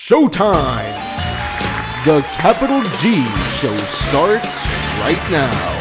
Showtime! The Capital G show starts right now.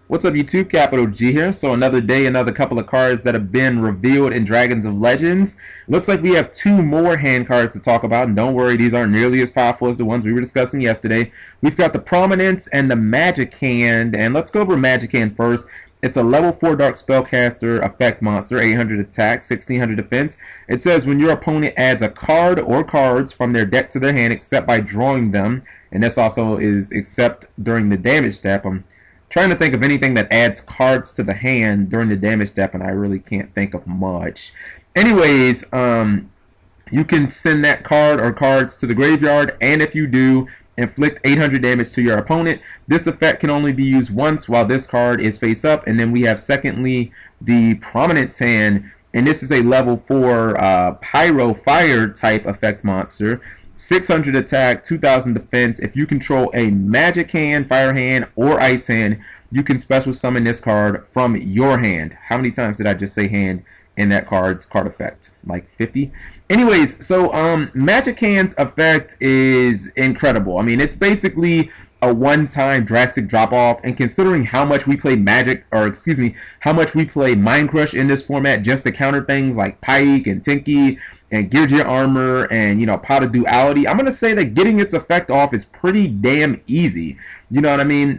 What's up YouTube, Capital G here. So another day, another couple of cards that have been revealed in Dragons of Legends. Looks like we have two more hand cards to talk about, and don't worry, these aren't nearly as powerful as the ones we were discussing yesterday. We've got the Prominence and the Magic Hand, and let's go over Magic Hand first. It's a level 4 Dark Spellcaster effect monster, 800 attack, 1600 defense. It says when your opponent adds a card or cards from their deck to their hand except by drawing them, and this also is except during the damage step. I'm trying to think of anything that adds cards to the hand during the damage step, and I really can't think of much. Anyways, you can send that card or cards to the graveyard, and if you do, inflict 800 damage to your opponent. This effect can only be used once while this card is face up. And then we have secondly the Prominence Hand, and this is a level 4 Pyro-Type effect monster. 600 attack, 2000 defense. If you control a Magic Hand, Fire Hand, or Ice Hand, you can special summon this card from your hand. How many times did I just say hand in that card effect? Like 50? Anyways, so Magic Hand's effect is incredible. I mean, it's basically a one-time drastic drop-off, and considering how much we play Magic, or excuse me, how much we play Mind Crush in this format just to counter things like Pike and Tinky and Gear Armor and, you know, Pot of Duality, I'm going to say that getting its effect off is pretty damn easy. You know what I mean?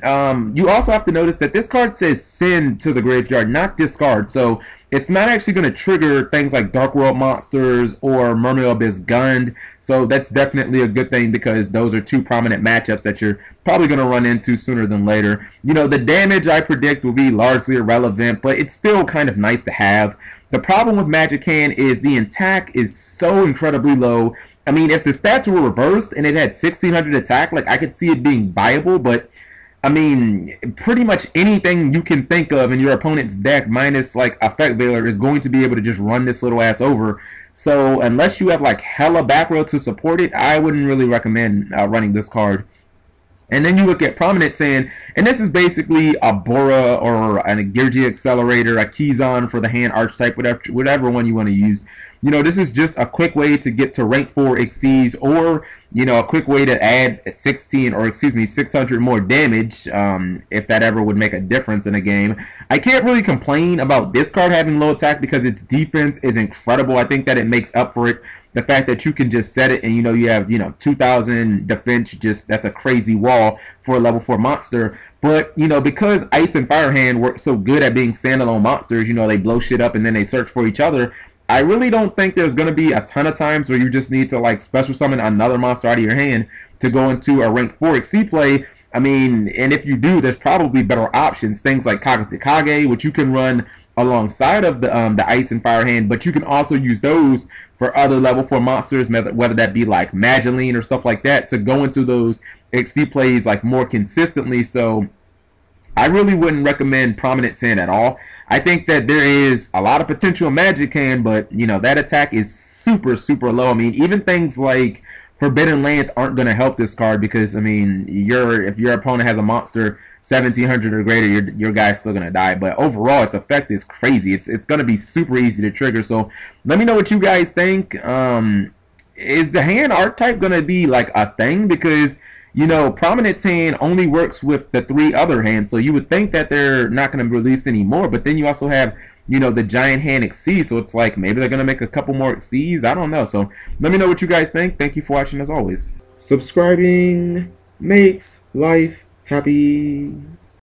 You also have to notice that this card says send to the graveyard, not discard. So it's not actually going to trigger things like Dark World monsters or Mermaid Abyss Gund. So that's definitely a good thing, because those are two prominent matchups that you're probably going to run into sooner than later. You know, the damage I predict will be largely irrelevant, but it's still kind of nice to have. The problem with Magic Hand is the attack is so incredibly low. I mean, if the stats were reversed and it had 1600 attack, like, I could see it being viable, but I mean, pretty much anything you can think of in your opponent's deck minus like Effect Veiler is going to be able to just run this little ass over. So unless you have like hella back row to support it, I wouldn't really recommend running this card. And then you look at Prominence Hand, and this is basically a Bora or a Geargy Accelerator, a Keyzon for the hand archetype, whatever one you want to use. You know, this is just a quick way to get to rank 4 Xyz, or, you know, a quick way to add 600 more damage, if that ever would make a difference in a game. I can't really complain about this card having low attack because its defense is incredible. I think that it makes up for it. The fact that you can just set it and, you know, you have, you know, 2000 defense, just, that's a crazy wall for a level 4 monster. But, you know, because Ice and Fire Hand work so good at being standalone monsters, you know, they blow shit up and then they search for each other. I really don't think there's going to be a ton of times where you just need to, like, special summon another monster out of your hand to go into a rank 4 Xyz play. I mean, and if you do, there's probably better options. Things like Kage, which you can run alongside of the Ice and Fire Hand, but you can also use those for other level 4 monsters, whether that be like Mageline or stuff like that, to go into those Xyz plays like more consistently. So I really wouldn't recommend Prominence Hand at all. I think that there is a lot of potential in Magic Hand, but, you know, that attack is super, super low. I mean, even things like Forbidden Lands aren't going to help this card because, I mean, if your opponent has a monster 1700 or greater, your guy's still going to die. But overall, its effect is crazy. It's going to be super easy to trigger. So let me know what you guys think. Is the hand archetype going to be like a thing? Because, you know, Prominence Hand only works with the 3 other hands, so you would think that they're not going to release any more. But then you also have, you know, the Giant Hand Xyz, so it's like maybe they're going to make a couple more Xyz. I don't know. So let me know what you guys think. Thank you for watching as always. Subscribing makes life happy.